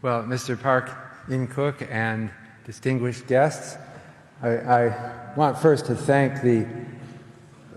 Well, Mr. Park In-Cook and distinguished guests, I want first to thank the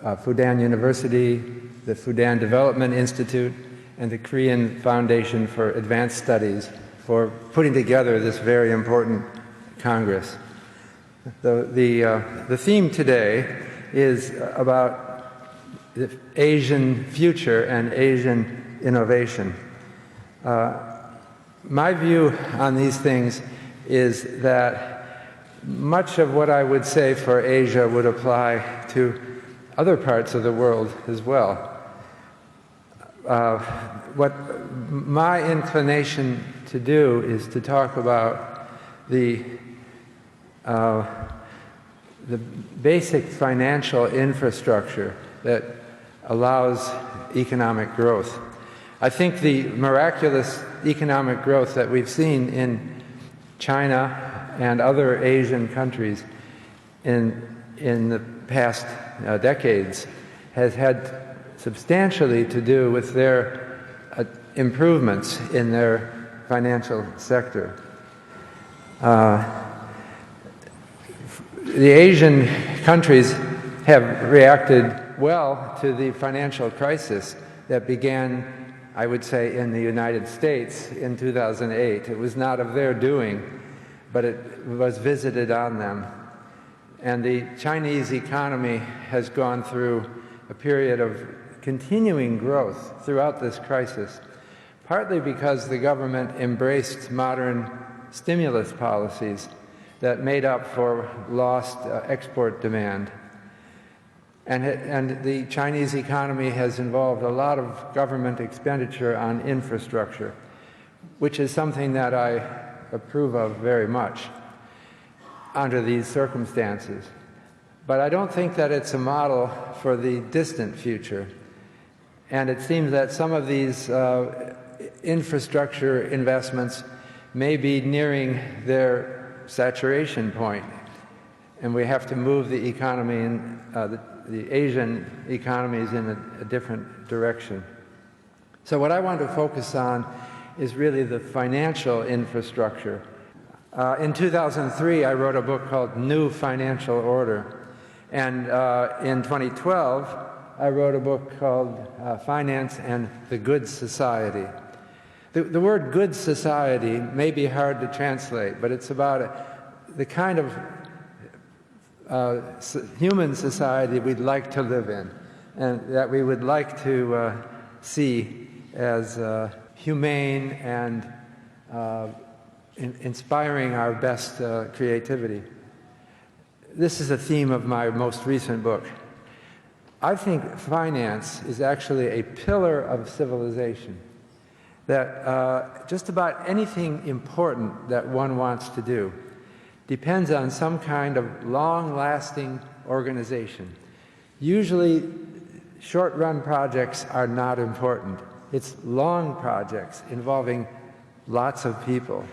Fudan University, the Fudan Development Institute, and the Korean Foundation for Advanced Studies for putting together this very important Congress. The theme today is about the Asian future and Asian innovation. My view on these things is that much of what I would say for Asia would apply to other parts of the world as well. What my inclination to do is to talk about the basic financial infrastructure that allows economic growth. I think the miraculous economic growth that we've seen in China and other Asian countries in the past decades has had substantially to do with their improvements in their financial sector. The Asian countries have reacted well to the financial crisis that began, I would say, in the United States in 2008. It was not of their doing, but it was visited on them. And the Chinese economy has gone through a period of continuing growth throughout this crisis, partly because the government embraced modern stimulus policies that made up for lost export demand. And the Chinese economy has involved a lot of government expenditure on infrastructure, which is something that I approve of very much under these circumstances. But I don't think that it's a model for the distant future. And it seems that some of these infrastructure investments may be nearing their saturation point, and we have to move the economy in the Asian economies in a different direction. So what I want to focus on is really the financial infrastructure. In 2003, I wrote a book called New Financial Order, and in 2012, I wrote a book called Finance and the Good Society. The word good society may be hard to translate, but it's about the kind of human society we'd like to live in, and that we would like to see as humane and inspiring our best creativity. This is a theme of my most recent book. I think finance is actually a pillar of civilization, that just about anything important that one wants to do depends on some kind of long-lasting organization. Usually, short-run projects are not important. It's long projects involving lots of people.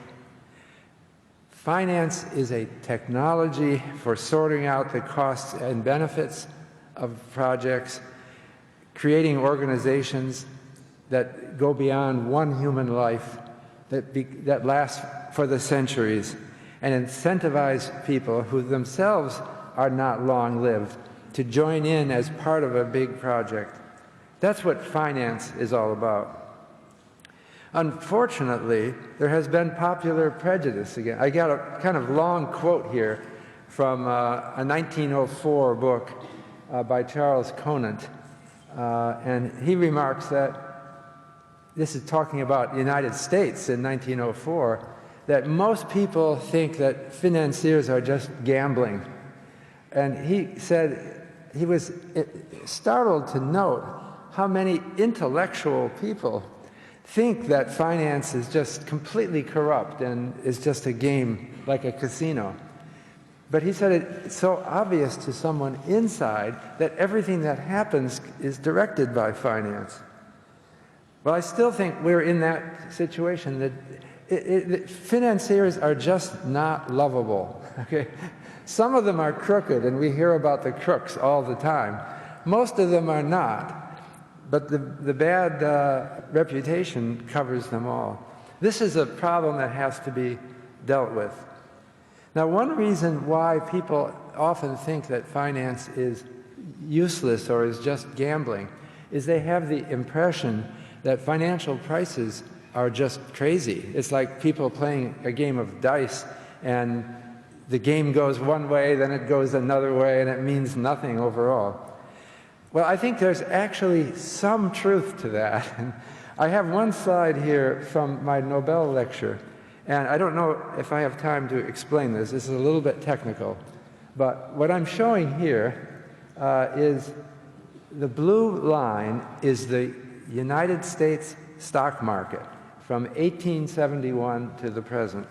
Finance is a technology for sorting out the costs and benefits of projects, creating organizations that go beyond one human life, that last for the centuries, and incentivize people who themselves are not long-lived to join in as part of a big project. That's what finance is all about. Unfortunately, there has been popular prejudice again. I got a kind of long quote here from a 1904 book by Charles Conant, and he remarks that, this is talking about the United States in 1904, that most people think that financiers are just gambling. And he said he was startled to note how many intellectual people think that finance is just completely corrupt and is just a game like a casino. But he said it's so obvious to someone inside that everything that happens is directed by finance. Well, I still think we're in that situation, that financiers are just not lovable. Okay? Some of them are crooked, and we hear about the crooks all the time. Most of them are not, but the bad reputation covers them all. This is a problem that has to be dealt with. Now, one reason why people often think that finance is useless or is just gambling is they have the impression that financial prices are just crazy. It's like people playing a game of dice, and the game goes one way, then it goes another way, and it means nothing overall. Well, I think there's actually some truth to that. I have one slide here from my Nobel lecture, and I don't know if I have time to explain this. This is a little bit technical. But what I'm showing here is the blue line is the United States stock market from 1871 to the present.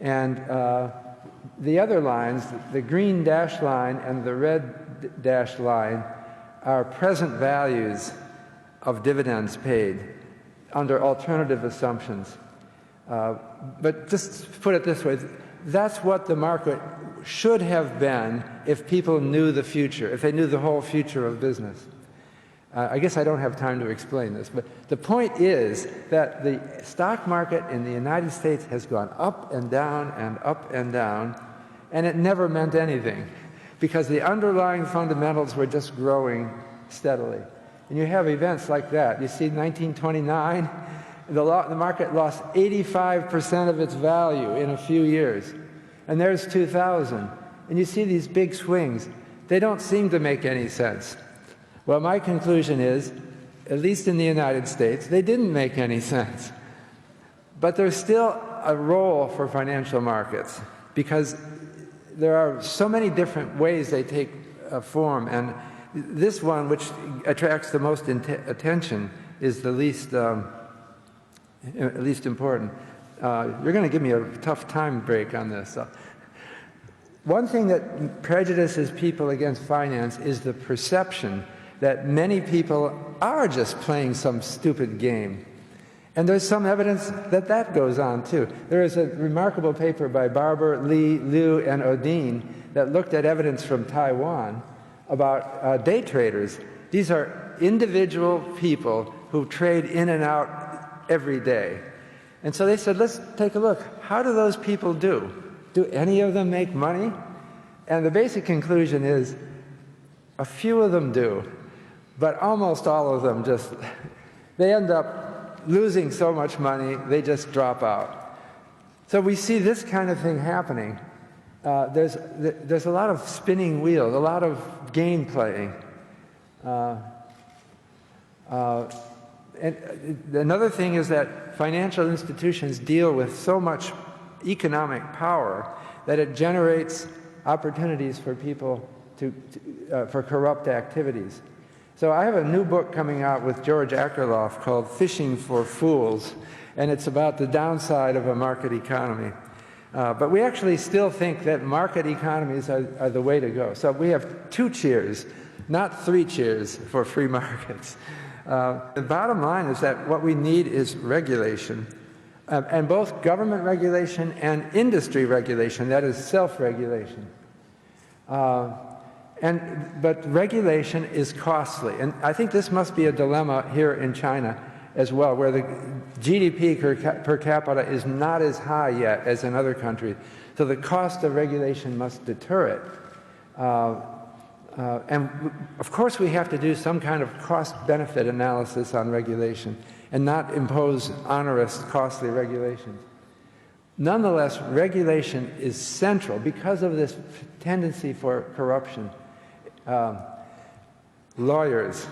And the other lines, the green dashed line and the red dashed line, are present values of dividends paid under alternative assumptions. But just put it this way, that's what the market should have been if people knew the future, if they knew the whole future of business. I guess I don't have time to explain this, but the point is that the stock market in the United States has gone up and down and up and down, and it never meant anything, because the underlying fundamentals were just growing steadily. And you have events like that. You see 1929, the market lost 85% of its value in a few years. And there's 2000. And you see these big swings. They don't seem to make any sense. Well, my conclusion is, at least in the United States, they didn't make any sense. But there's still a role for financial markets, because there are so many different ways they take form, and this one, which attracts the most attention, is the least important. You're going to give me a tough time break on this. One thing that prejudices people against finance is the perception that many people are just playing some stupid game. And there's some evidence that that goes on, too. There is a remarkable paper by Barber, Lee, Liu, and Odin that looked at evidence from Taiwan about day traders. These are individual people who trade in and out every day. And so they said, let's take a look. How do those people do? Do any of them make money? And the basic conclusion is a few of them do, but almost all of them just, they end up losing so much money, they just drop out. So we see this kind of thing happening. There's a lot of spinning wheels, a lot of game playing. And another thing is that financial institutions deal with so much economic power that it generates opportunities for people for corrupt activities. So I have a new book coming out with George Akerlof called Fishing for Fools, and it's about the downside of a market economy. But we actually still think that market economies are the way to go. So we have 2 cheers, not 3 cheers for free markets. The bottom line is that what we need is regulation, and both government regulation and industry regulation, that is self-regulation. But regulation is costly, and I think this must be a dilemma here in China as well, where the GDP per capita is not as high yet as in other countries. So the cost of regulation must deter it. And of course we have to do some kind of cost-benefit analysis on regulation and not impose onerous, costly regulations. Nonetheless, regulation is central because of this tendency for corruption. Lawyers.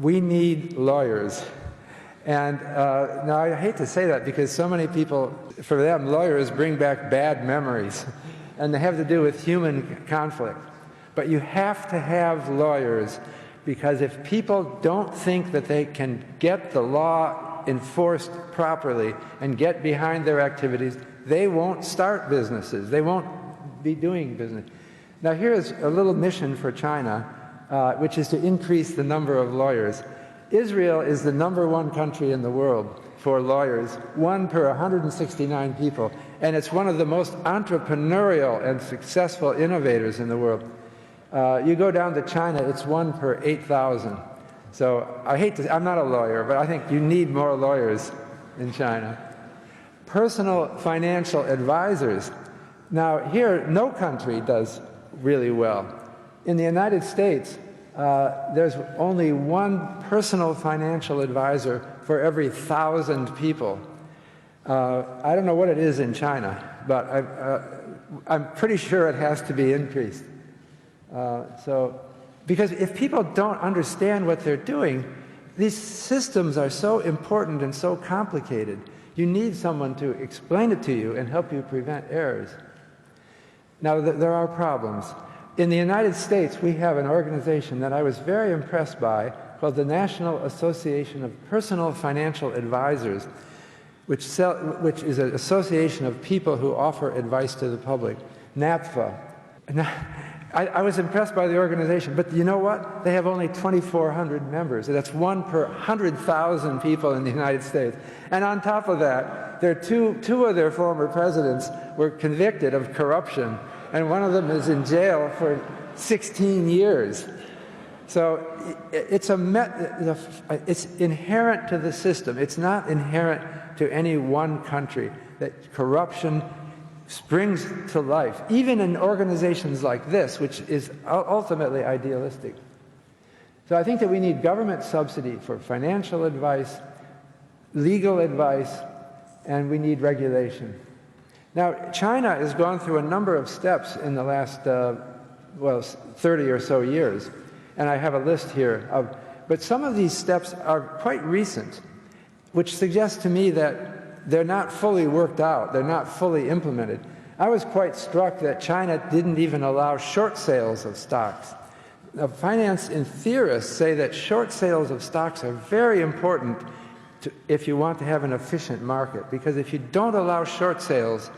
We need lawyers. And now I hate to say that because so many people, for them, lawyers bring back bad memories, and they have to do with human conflict. But you have to have lawyers, because if people don't think that they can get the law enforced properly and get behind their activities, they won't start businesses. They won't be doing business. Now here's a little mission for China, which is to increase the number of lawyers. Israel is the #1 country in the world for lawyers, 1 per 169 people, and it's one of the most entrepreneurial and successful innovators in the world. You go down to China, it's 1 per 8,000. So I hate to, I'm not a lawyer, but I think you need more lawyers. in China. Personal financial advisors. Now, here, no country does really well. In the United States, there's only one personal financial advisor for every 1,000 people. I don't know what it is in China, but I'm pretty sure it has to be increased. Because if people don't understand what they're doing, these systems are so important and so complicated. You need someone to explain it to you and help you prevent errors. Now, there are problems. In the United States, we have an organization that I was very impressed by called the National Association of Personal Financial Advisors, which is an association of people who offer advice to the public, NAPFA. I was impressed by the organization, but you know what? They have only 2,400 members. That's 1 per 100,000 people in the United States. And on top of that, two of their former presidents were convicted of corruption, and one of them is in jail for 16 years. So it's inherent to the system. It's not inherent to any one country that corruption springs to life, even in organizations like this, which is ultimately idealistic. So I think that we need government subsidy for financial advice, legal advice, and we need regulation. Now, China has gone through a number of steps in the last, 30 or so years, and I have a list here of, but some of these steps are quite recent, which suggests to me that they're not fully worked out, they're not fully implemented. I was quite struck that China didn't even allow short sales of stocks. Now, finance and theorists say that short sales of stocks are very important if you want to have an efficient market, because if you don't allow short sales,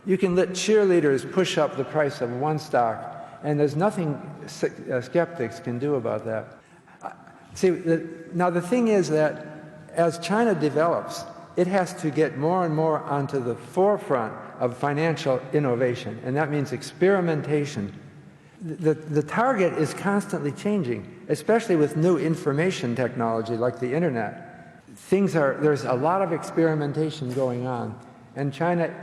you can let cheerleaders push up the price of one stock, and there's nothing skeptics can do about that. See, now the thing is that as China develops, it has to get more and more onto the forefront of financial innovation, and that means experimentation. The target is constantly changing, especially with new information technology like the internet. There's a lot of experimentation going on, and China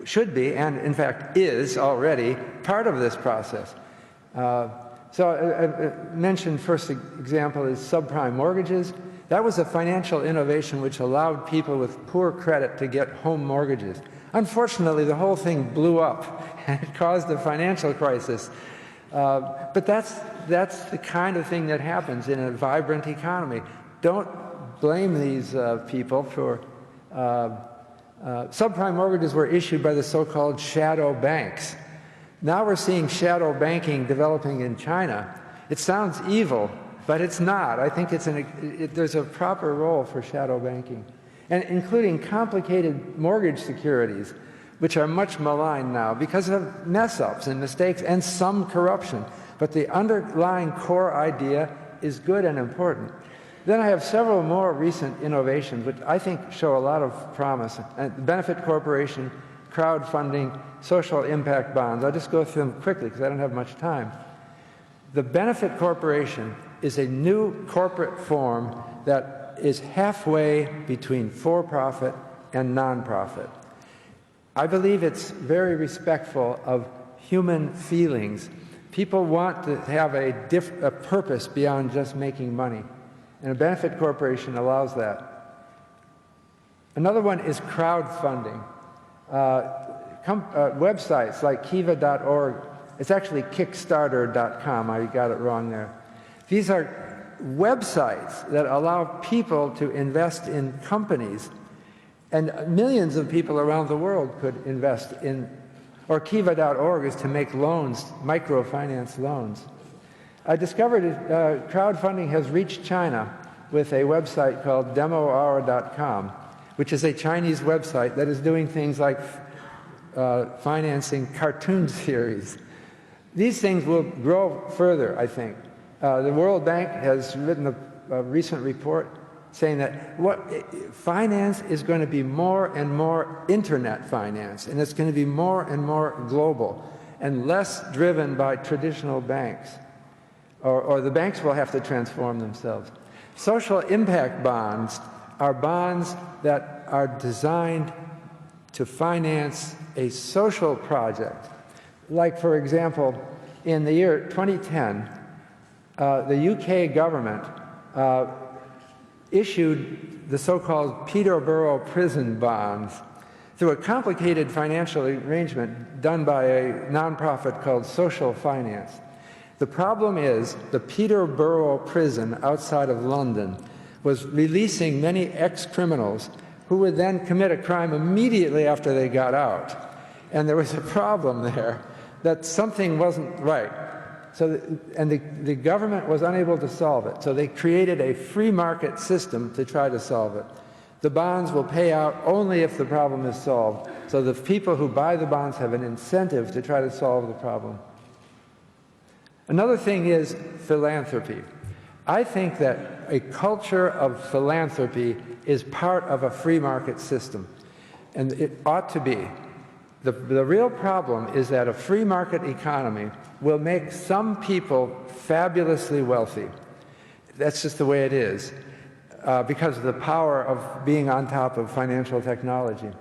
should be, and in fact is already, part of this process. So I mentioned first example is subprime mortgages. That was a financial innovation which allowed people with poor credit to get home mortgages. Unfortunately, the whole thing blew up and it caused a financial crisis. But that's the kind of thing that happens in a vibrant economy. Don't blame these people for... subprime mortgages were issued by the so-called shadow banks. Now we're seeing shadow banking developing in China. It sounds evil, but it's not. I think there's a proper role for shadow banking, and including complicated mortgage securities, which are much maligned now because of mess-ups and mistakes and some corruption. But the underlying core idea is good and important. Then I have several more recent innovations which I think show a lot of promise. Benefit corporation, crowdfunding, social impact bonds. I'll just go through them quickly because I don't have much time. The benefit corporation is a new corporate form that is halfway between for-profit and non-profit. I believe it's very respectful of human feelings. People want to have a purpose beyond just making money, and a benefit corporation allows that. Another one is crowdfunding. Websites like kiva.org, it's actually kickstarter.com, I got it wrong there. These are websites that allow people to invest in companies, and millions of people around the world could invest in, or kiva.org is to make loans, microfinance loans. I discovered crowdfunding has reached China with a website called demohour.com, which is a Chinese website that is doing things like financing cartoon series. These things will grow further, I think. The World Bank has written a recent report saying that finance is going to be more and more internet finance, and it's going to be more and more global and less driven by traditional banks, or the banks will have to transform themselves. Social impact bonds are bonds that are designed to finance a social project. Like, for example, in the year 2010, the UK government issued the so-called Peterborough prison bonds through a complicated financial arrangement done by a nonprofit called Social Finance. The problem is the Peterborough prison outside of London was releasing many ex-criminals who would then commit a crime immediately after they got out. And there was a problem there that something wasn't right. And the government was unable to solve it. So they created a free market system to try to solve it. The bonds will pay out only if the problem is solved. So the people who buy the bonds have an incentive to try to solve the problem. Another thing is philanthropy. I think that a culture of philanthropy is part of a free market system, and it ought to be. The real problem is that a free market economy will make some people fabulously wealthy. That's just the way it is, because of the power of being on top of financial technology.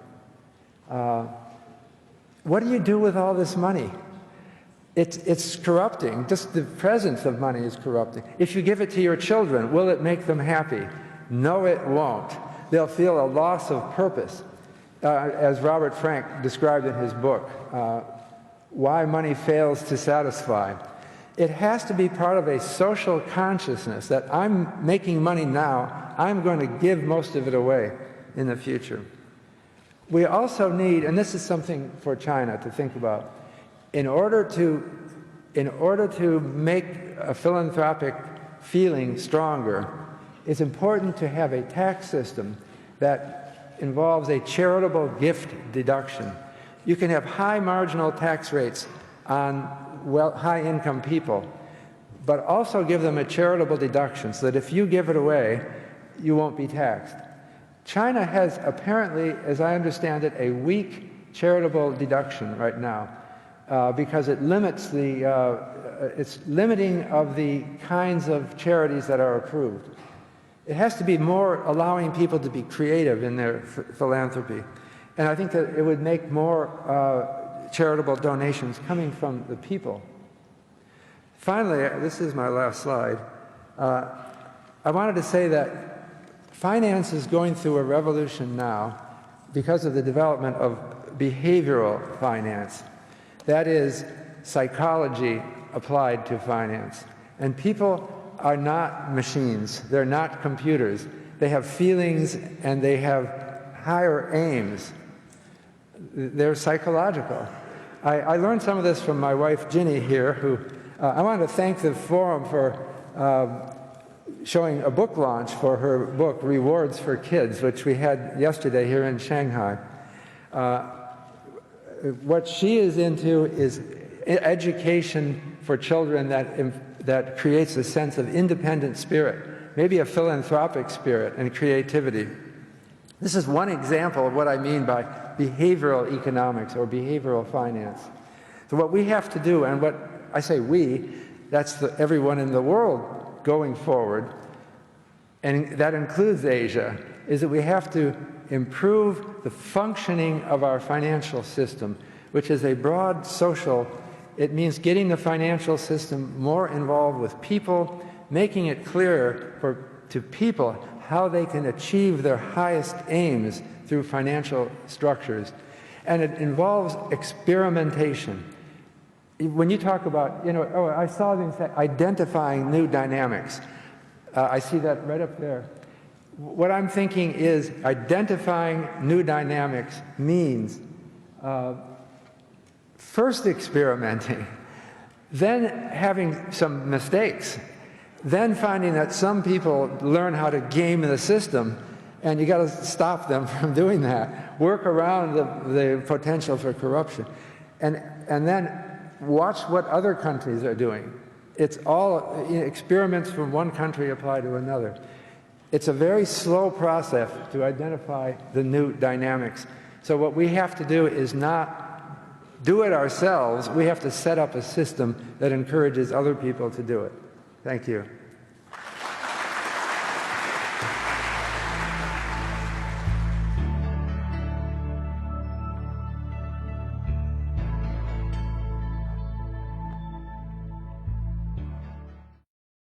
What do you do with all this money? It's corrupting. Just the presence of money is corrupting. If you give it to your children, will it make them happy? No, it won't. They'll feel a loss of purpose. As Robert Frank described in his book, Why Money Fails to Satisfy. It has to be part of a social consciousness that I'm making money now, I'm going to give most of it away in the future. We also need, and this is something for China to think about, in order to make a philanthropic feeling stronger, it's important to have a tax system that involves a charitable gift deduction. You can have high marginal tax rates on high-income people, but also give them a charitable deduction so that if you give it away, you won't be taxed. China has apparently, as I understand it, a weak charitable deduction right now because it limits it's limiting of the kinds of charities that are approved. It has to be more allowing people to be creative in their philanthropy. And I think that it would make more charitable donations coming from the people. Finally, this is my last slide. I wanted to say that finance is going through a revolution now because of the development of behavioral finance. That is psychology applied to finance. And people are not machines. They're not computers. They have feelings and they have higher aims. They're psychological. I learned some of this from my wife, Ginny, here, who I wanted to thank the forum for showing a book launch for her book, Rewards for Kids, which we had yesterday here in Shanghai. What she is into is education for children that creates a sense of independent spirit, maybe a philanthropic spirit and creativity. This is one example of what I mean by behavioral economics or behavioral finance. So what we have to do, and what I say we, that's everyone in the world going forward, and that includes Asia, is that we have to improve the functioning of our financial system, which is a broad social. It means getting the financial system more involved with people, making it clearer to people how they can achieve their highest aims through financial structures. And it involves experimentation. When you talk about, I saw things like identifying new dynamics. I see that right up there. What I'm thinking is identifying new dynamics means first experimenting, then having some mistakes, then finding that some people learn how to game the system, and you got to stop them from doing that. Work around the potential for corruption, and then watch what other countries are doing. It's all experiments from one country apply to another. It's a very slow process to identify the new dynamics. So what we have to do is not do it ourselves. We have to set up a system that encourages other people to do it. Thank you.